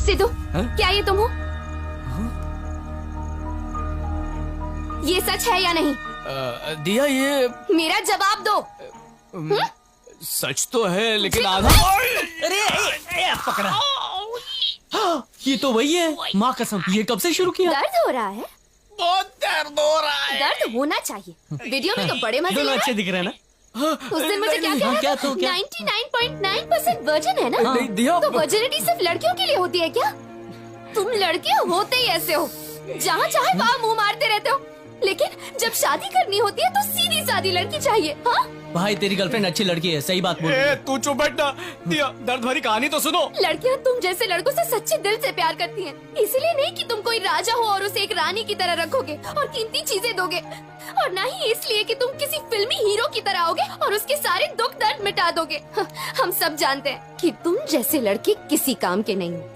सिद्धू, क्या ये तुम हो? ये सच है या नहीं? दिया, ये मेरा जवाब दो। सच तो है लेकिन आधा। अरे पकड़ा। ये तो वही है, माँ कसम। ये कब से शुरू किया? दर्द हो रहा है? बहुत दर्द हो रहा है। दर्द होना चाहिए। वीडियो में तो बड़े मजे ले दोनों रहा अच्छे है। दिख रहे हैं ना? उस दिन मुझे क्या कहा? क्या तो क्या? 99.9% वर्जिन है ना? नहीं, दिया। तो वर्जिनिटी सिर्फ लड़कियों के लिए होती है क्या? तुम लड़के होते ही ऐसे हो, जहाँ चाहे वहाँ मुंह मारते रहते हो। लेकिन जब शादी करनी होती है तो सीधी सादी लड़की चाहिए। हाँ, भाई तेरी गर्लफ्रेंड अच्छी लड़की है, सही बात बोल रही ए, है। तू चुप बैठ ना। दिया, दर्द भरी कहानी तो सुनो। लड़कियाँ तुम जैसे लड़कों से सच्चे दिल से प्यार करती हैं। इसीलिए नहीं कि तुम कोई राजा हो और उसे एक रानी की तरह रखोगे और कीमती चीजें दोगे, और ना ही इसलिए कि तुम किसी फिल्मी हीरो की तरह आओगे और उसके सारे दुख दर्द मिटा दोगे। हम सब जानते हैं कि तुम जैसे लड़के किसी काम के नहीं हो।